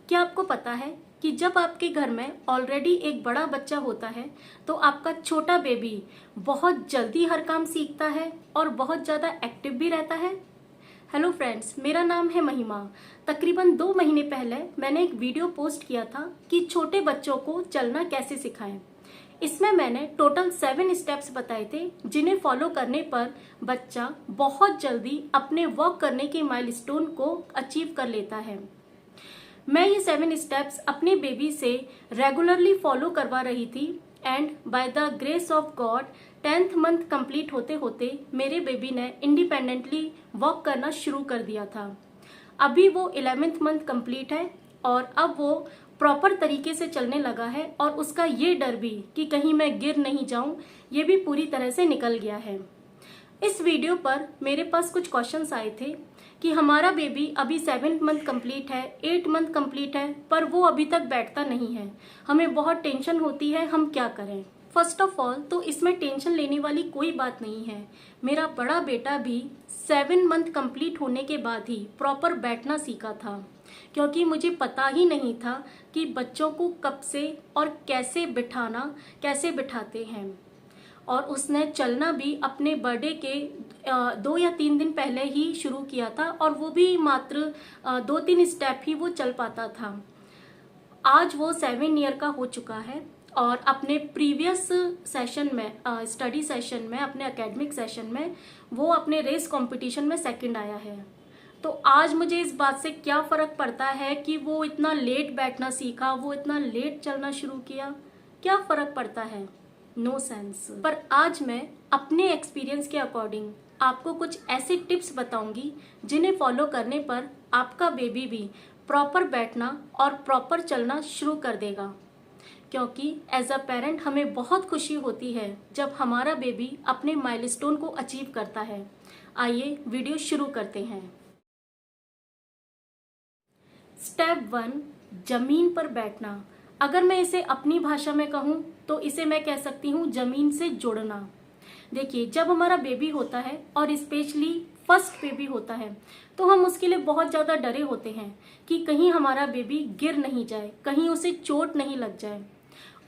क्या आपको पता है कि जब आपके घर में ऑलरेडी एक बड़ा बच्चा होता है तो आपका छोटा बेबी बहुत जल्दी हर काम सीखता है और बहुत ज़्यादा एक्टिव भी रहता है। हेलो फ्रेंड्स, मेरा नाम है महिमा। तकरीबन 2 महीने पहले मैंने एक वीडियो पोस्ट किया था कि छोटे बच्चों को चलना कैसे सिखाएं। इसमें मैंने टोटल 7 स्टेप्स बताए थे जिन्हें फॉलो करने पर बच्चा बहुत जल्दी अपने वॉक करने के माइलस्टोन को अचीव कर लेता है। मैं ये 7 स्टेप्स अपने बेबी से रेगुलरली फॉलो करवा रही थी and by the grace of God 10th month complete होते होते मेरे बेबी ने इंडिपेंडेंटली वॉक करना शुरू कर दिया था। अभी वो 11th मंथ कंप्लीट है और अब वो प्रॉपर तरीके से चलने लगा है और उसका ये डर भी कि कहीं मैं गिर नहीं जाऊं, ये भी पूरी तरह से निकल गया है। इस वीडियो पर मेरे पास कुछ क्वेश्चंस आए थे कि हमारा बेबी अभी 7th मंथ कंप्लीट है, 8 मंथ कंप्लीट है, पर वो अभी तक बैठता नहीं है, हमें बहुत टेंशन होती है, हम क्या करें। फर्स्ट ऑफ ऑल तो इसमें टेंशन लेने वाली कोई बात नहीं है। मेरा बड़ा बेटा भी 7 मंथ कंप्लीट होने के बाद ही प्रॉपर बैठना सीखा था, क्योंकि मुझे पता ही नहीं था कि बच्चों को कब से और कैसे कैसे बिठाते हैं। और उसने चलना भी अपने बर्थडे के 2 या 3 दिन पहले ही शुरू किया था और वो भी मात्र 2-3 स्टेप ही वो चल पाता था। आज वो 7 ईयर का हो चुका है और अपने प्रीवियस सेशन में, स्टडी सेशन में, अपने एकेडमिक सेशन में वो अपने रेस कंपटीशन में सेकंड आया है। तो आज मुझे इस बात से क्या फ़र्क पड़ता है कि वो इतना लेट बैठना सीखा, वो इतना लेट चलना शुरू किया, क्या फ़र्क पड़ता है? No sense. पर आज मैं अपने एक्सपीरियंस के अकॉर्डिंग आपको कुछ ऐसे टिप्स बताऊंगी जिन्हें फॉलो करने पर आपका बेबी भी प्रॉपर बैठना और प्रॉपर चलना शुरू कर देगा। क्योंकि एज अ पेरेंट हमें बहुत खुशी होती है जब हमारा बेबी अपने माइलस्टोन को अचीव करता है। आइए वीडियो शुरू करते हैं। स्टेप 1, जमीन पर बैठना। अगर मैं इसे अपनी भाषा में कहूँ तो इसे मैं कह सकती हूँ जमीन से जुड़ना। देखिए, जब हमारा बेबी होता है और स्पेशली फर्स्ट बेबी होता है तो हम उसके लिए बहुत ज़्यादा डरे होते हैं कि कहीं हमारा बेबी गिर नहीं जाए, कहीं उसे चोट नहीं लग जाए।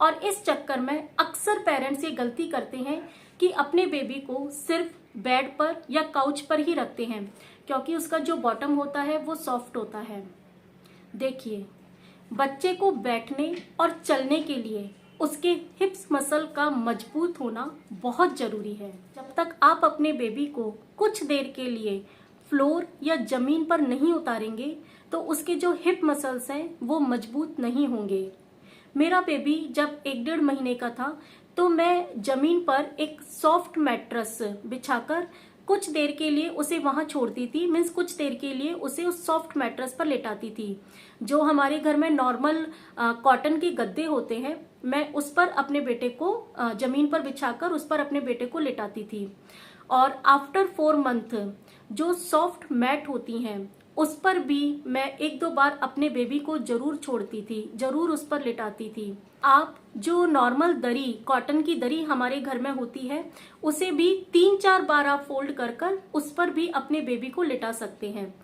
और इस चक्कर में अक्सर पेरेंट्स ये गलती करते हैं कि अपने बेबी को सिर्फ बेड पर या काउच पर ही रखते हैं, क्योंकि उसका जो बॉटम होता है वो सॉफ्ट होता है। देखिए, बच्चे को बैठने और चलने के लिए उसके हिप्स मसल का मजबूत होना बहुत ज़रूरी है। जब तक आप अपने बेबी को कुछ देर के लिए फ्लोर या ज़मीन पर नहीं उतारेंगे तो उसके जो हिप मसल्स हैं वो मजबूत नहीं होंगे। मेरा बेबी जब 1-1.5 महीने का था तो मैं ज़मीन पर एक सॉफ्ट मैट्रेस बिछाकर कुछ देर के लिए उसे वहां छोड़ती थी। मीन्स कुछ देर के लिए उसे उस सॉफ्ट मैट्रेस पर लेटाती थी। जो हमारे घर में नॉर्मल कॉटन के गद्दे होते हैं, मैं उस पर अपने बेटे को जमीन पर बिछाकर उस पर अपने बेटे को लेटाती थी। और आफ्टर 4 मंथ जो सॉफ्ट मैट होती हैं उस पर भी मैं 1-2 बार अपने बेबी को जरूर छोड़ती थी, जरूर उस पर लिटाती थी। आप जो नॉर्मल दरी, कॉटन की दरी हमारे घर में होती है, उसे भी 3-4 बार आप फोल्ड कर कर उस पर भी अपने बेबी को लिटा सकते हैं।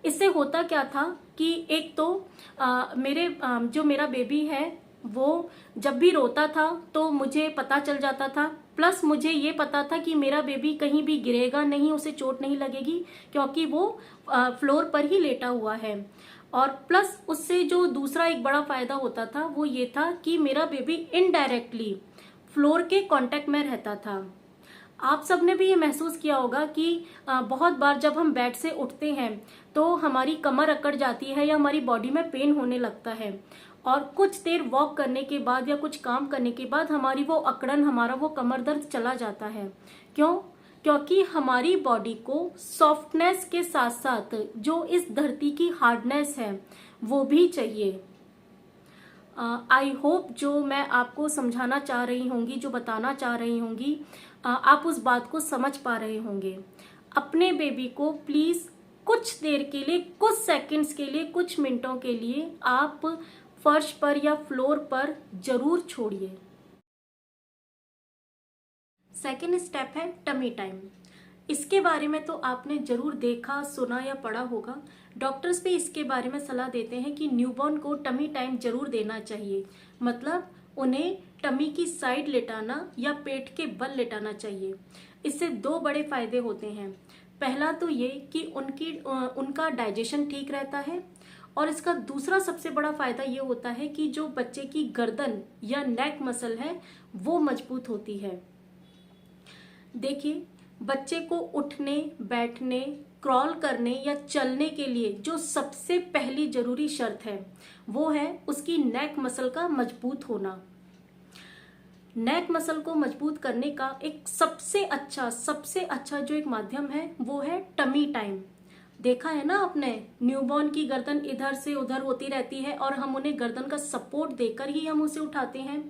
इससे होता क्या था कि एक तो जो मेरा बेबी है वो जब भी रोता था तो मुझे पता चल जाता था, प्लस मुझे ये पता था कि मेरा बेबी कहीं भी गिरेगा नहीं, उसे चोट नहीं लगेगी, क्योंकि वो फ्लोर पर ही लेटा हुआ है। और प्लस उससे जो दूसरा एक बड़ा फायदा होता था वो ये था कि मेरा बेबी इनडायरेक्टली फ्लोर के कांटेक्ट में रहता था। आप सबने भी ये महसूस किया होगा कि बहुत बार जब हम बेड से उठते हैं तो हमारी कमर अकड़ जाती है या हमारी बॉडी में पेन होने लगता है, और कुछ देर वॉक करने के बाद या कुछ काम करने के बाद हमारी वो अकड़न, हमारा वो कमर दर्द चला जाता है। क्यों? क्योंकि हमारी बॉडी को सॉफ्टनेस के साथ साथ जो इस धरती की हार्डनेस है वो भी चाहिए। आई होप जो मैं आपको समझाना चाह रही होंगी, जो बताना चाह रही होंगी, आप उस बात को समझ पा रहे होंगे। अपने बेबी को प्लीज कुछ देर के लिए, कुछ सेकंड्स के लिए, कुछ मिनटों के लिए आप फर्श पर या फ्लोर पर जरूर छोड़िए। सेकेंड स्टेप है टमी टाइम। इसके बारे में तो आपने जरूर देखा, सुना या पढ़ा होगा। डॉक्टर्स भी इसके बारे में सलाह देते हैं कि न्यूबॉर्न को टमी टाइम जरूर देना चाहिए, मतलब उन्हें टमी की साइड लेटाना या पेट के बल लेटाना चाहिए। इससे दो बड़े फायदे होते हैं। पहला तो ये कि उनका डाइजेशन ठीक रहता है, और इसका दूसरा सबसे बड़ा फायदा ये होता है कि जो बच्चे की गर्दन या नेक मसल है वो मजबूत होती है। देखिए, बच्चे को उठने, बैठने, क्रॉल करने या चलने के लिए जो सबसे पहली जरूरी शर्त है वो है उसकी नेक मसल का मजबूत होना। नेक मसल को मजबूत करने का एक सबसे अच्छा जो एक माध्यम है वो है टमी टाइम। देखा है ना आपने, न्यूबॉर्न की गर्दन इधर से उधर होती रहती है और हम उन्हें गर्दन का सपोर्ट देकर ही हम उसे उठाते हैं।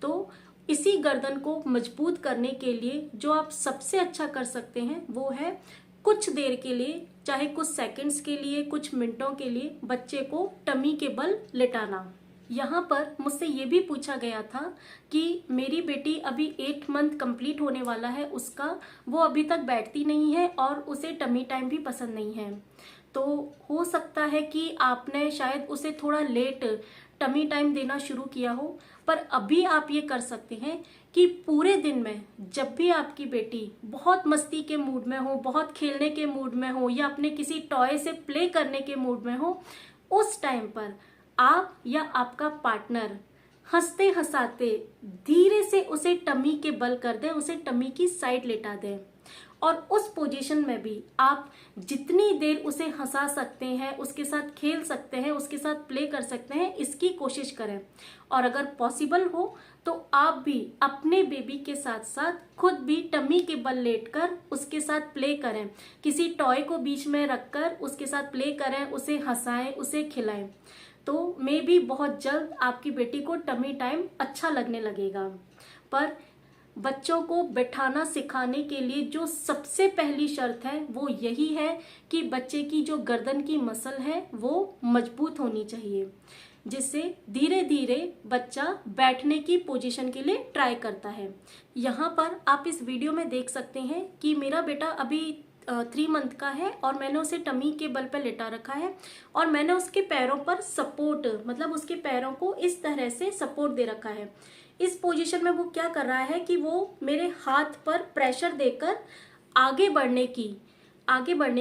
तो इसी गर्दन को मजबूत करने के लिए जो आप सबसे अच्छा कर सकते हैं वो है कुछ देर के लिए, चाहे कुछ सेकंड्स के लिए, कुछ मिनटों के लिए बच्चे को टमी के बल लेटाना। यहाँ पर मुझसे ये भी पूछा गया था कि मेरी बेटी अभी 8 मंथ कंप्लीट होने वाला है उसका, वो अभी तक बैठती नहीं है और उसे टमी टाइम भी पसंद नहीं है। तो हो सकता है कि आपने शायद उसे थोड़ा लेट टमी टाइम देना शुरू किया हो, पर अभी आप ये कर सकते हैं कि पूरे दिन में जब भी आपकी बेटी बहुत मस्ती के मूड में हो, बहुत खेलने के मूड में हो या अपने किसी टॉय से प्ले करने के मूड में हो, उस टाइम पर आप या आपका पार्टनर हंसते हंसाते धीरे से उसे टमी के बल कर दें, उसे टमी की साइड लेटा दें, और उस पोजीशन में भी आप जितनी देर उसे हंसा सकते हैं, उसके साथ खेल सकते हैं, उसके साथ प्ले कर सकते हैं, इसकी कोशिश करें। और अगर पॉसिबल हो तो आप भी अपने बेबी के साथ साथ खुद भी टमी के बल लेटकर उसके साथ प्ले करें, किसी टॉय को बीच में रखकर उसके साथ प्ले करें, उसे हंसाएं, उसे खिलाएं। तो मे बी बहुत जल्द आपकी बेटी को टमी टाइम अच्छा लगने लगेगा। पर बच्चों को बैठाना सिखाने के लिए जो सबसे पहली शर्त है वो यही है कि बच्चे की जो गर्दन की मसल है वो मजबूत होनी चाहिए, जिससे धीरे धीरे बच्चा बैठने की पोजीशन के लिए ट्राई करता है। यहाँ पर आप इस वीडियो में देख सकते हैं कि मेरा बेटा अभी 3 मंथ का है और मैंने उसे टमी के बल पर लेटा रखा है और मैंने उसके पैरों पर सपोर्ट, मतलब उसके पैरों को इस तरह से सपोर्ट दे रखा है। इस पोजीशन में वो क्या कर रहा है कि वो मेरे हाथ पर प्रेशर देकर आगे बढ़ने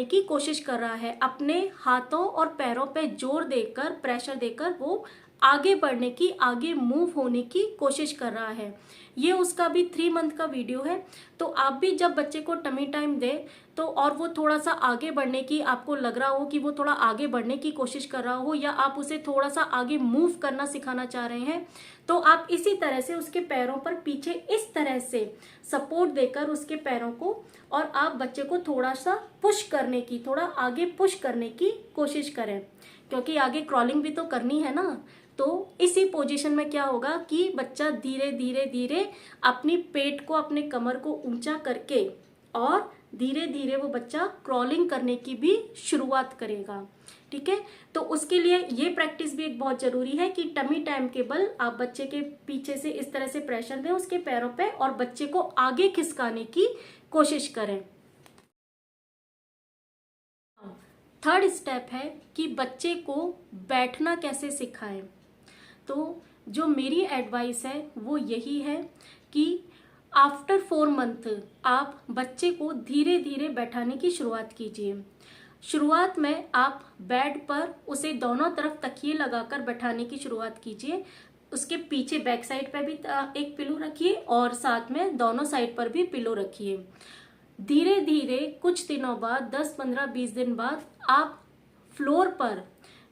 की कोशिश कर रहा है। अपने हाथों और पैरों पे जोर देकर, प्रेशर देकर वो आगे बढ़ने की, आगे मूव होने की कोशिश कर रहा है। ये उसका भी 3 मंथ का वीडियो है। तो आप भी जब बच्चे को टमी टाइम दे तो, और वो थोड़ा सा आगे बढ़ने की, आपको लग रहा हो कि वो थोड़ा आगे बढ़ने की कोशिश कर रहा हो या आप उसे थोड़ा सा आगे मूव करना सिखाना चाह रहे हैं, तो आप इसी तरह से उसके पैरों पर पीछे इस तरह से सपोर्ट देकर उसके पैरों को, और आप बच्चे को थोड़ा सा पुश करने की, थोड़ा आगे पुश करने की कोशिश करें, क्योंकि आगे क्रॉलिंग भी तो करनी है ना। तो इसी पोजीशन में क्या होगा कि बच्चा धीरे धीरे धीरे अपनी पेट को, अपने कमर को ऊंचा करके और धीरे धीरे वो बच्चा क्रॉलिंग करने की भी शुरुआत करेगा। ठीक है, तो उसके लिए ये प्रैक्टिस भी एक बहुत जरूरी है कि टमी टाइम के बल आप बच्चे के पीछे से इस तरह से प्रेशर दें उसके पैरों पे और बच्चे को आगे खिसकाने की कोशिश करें। थर्ड स्टेप है कि बच्चे को बैठना कैसे सिखाएं। तो जो मेरी एडवाइस है वो यही है कि आफ्टर 4 मंथ आप बच्चे को धीरे धीरे बैठाने की शुरुआत कीजिए। शुरुआत में आप बेड पर उसे दोनों तरफ तकिए लगाकर बैठाने की शुरुआत कीजिए। उसके पीछे बैक साइड पर भी एक पिलो रखिए और साथ में दोनों साइड पर भी पिलो रखिए। धीरे धीरे कुछ दिनों बाद, 10, 15, 20 दिन बाद आप फ्लोर पर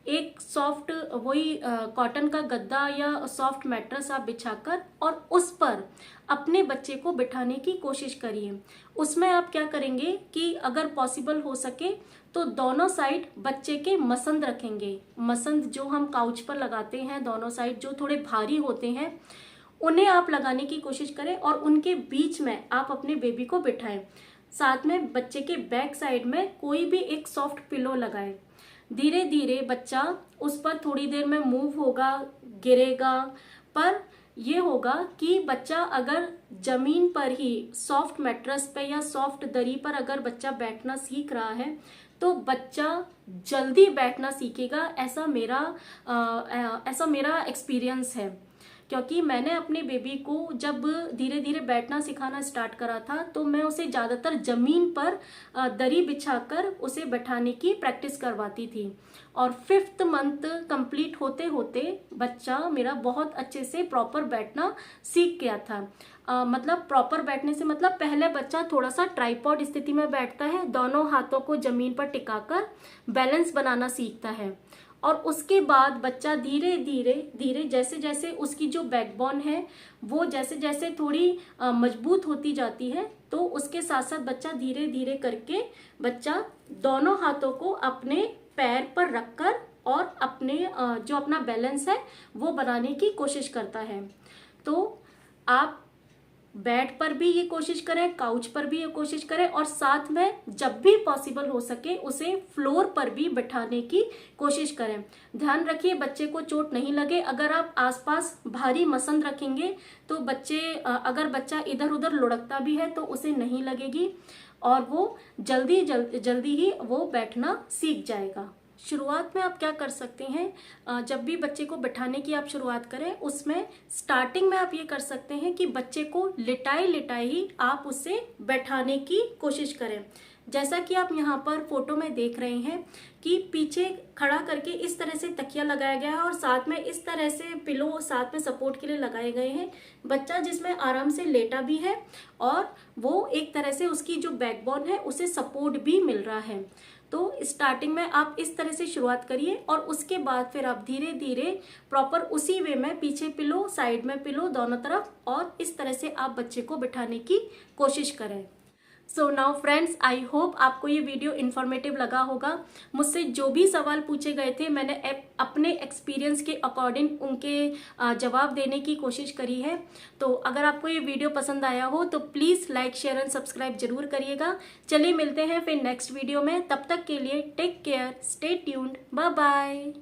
एक सॉफ्ट, वही कॉटन का गद्दा या सॉफ्ट मैट्रेस आप बिछाकर और उस पर अपने बच्चे को बिठाने की कोशिश करिए। उसमें आप क्या करेंगे कि अगर पॉसिबल हो सके तो दोनों साइड बच्चे के मसंद रखेंगे। मसंद जो हम काउच पर लगाते हैं दोनों साइड, जो थोड़े भारी होते हैं, उन्हें आप लगाने की कोशिश करें और उनके बीच में आप अपने बेबी को बिठाएं। साथ में बच्चे के बैक साइड में कोई भी एक सॉफ्ट पिलो लगाएं। धीरे धीरे बच्चा उस पर थोड़ी देर में मूव होगा, गिरेगा, पर यह होगा कि बच्चा अगर जमीन पर ही सॉफ्ट मैट्रेस पे या सॉफ्ट दरी पर अगर बच्चा बैठना सीख रहा है तो बच्चा जल्दी बैठना सीखेगा। ऐसा मेरा एक्सपीरियंस है, क्योंकि मैंने अपने बेबी को जब धीरे धीरे बैठना सिखाना स्टार्ट करा था तो मैं उसे ज़्यादातर ज़मीन पर दरी बिछाकर उसे बैठाने की प्रैक्टिस करवाती थी। और 5th मंथ कंप्लीट होते होते बच्चा मेरा बहुत अच्छे से प्रॉपर बैठना सीख गया था। मतलब प्रॉपर बैठने से मतलब पहले बच्चा थोड़ा सा ट्राइपॉड स्थिति में बैठता है, दोनों हाथों को जमीन पर टिकाकर बैलेंस बनाना सीखता है। और उसके बाद बच्चा धीरे धीरे जैसे जैसे उसकी जो बैकबोन है वो जैसे जैसे थोड़ी मजबूत होती जाती है, तो उसके साथ साथ बच्चा धीरे धीरे करके बच्चा दोनों हाथों को अपने पैर पर रखकर और अपने जो अपना बैलेंस है वो बनाने की कोशिश करता है। तो आप बेड पर भी ये कोशिश करें, काउच पर भी ये कोशिश करें, और साथ में जब भी पॉसिबल हो सके उसे फ्लोर पर भी बैठाने की कोशिश करें। ध्यान रखिए बच्चे को चोट नहीं लगे। अगर आप आसपास भारी मसंद रखेंगे तो अगर बच्चा इधर उधर लुढ़कता भी है तो उसे नहीं लगेगी और वो जल्दी ही वो बैठना सीख जाएगा। शुरुआत में आप क्या कर सकते हैं, जब भी बच्चे को बैठाने की आप शुरुआत करें उसमें स्टार्टिंग में आप ये कर सकते हैं कि बच्चे को लिटाई ही आप उसे बैठाने की कोशिश करें। जैसा कि आप यहाँ पर फोटो में देख रहे हैं कि पीछे खड़ा करके इस तरह से तकिया लगाया गया है और साथ में इस तरह से पिलो साथ में सपोर्ट के लिए लगाए गए हैं। बच्चा जिसमें आराम से लेटा भी है और वो एक तरह से उसकी जो बैकबोन है उसे सपोर्ट भी मिल रहा है। तो स्टार्टिंग में आप इस तरह से शुरुआत करिए और उसके बाद फिर आप धीरे धीरे प्रॉपर उसी वे में पीछे पिलो, साइड में पिलो, दोनों तरफ, और इस तरह से आप बच्चे को बिठाने की कोशिश करें। So now friends, I hope आपको ये वीडियो इन्फॉर्मेटिव लगा होगा। मुझसे जो भी सवाल पूछे गए थे मैंने अपने एक्सपीरियंस के अकॉर्डिंग उनके जवाब देने की कोशिश करी है। तो अगर आपको ये वीडियो पसंद आया हो तो please like, share and subscribe जरूर करिएगा। चलिए मिलते हैं फिर नेक्स्ट वीडियो में, तब तक के लिए take care, stay tuned, bye bye.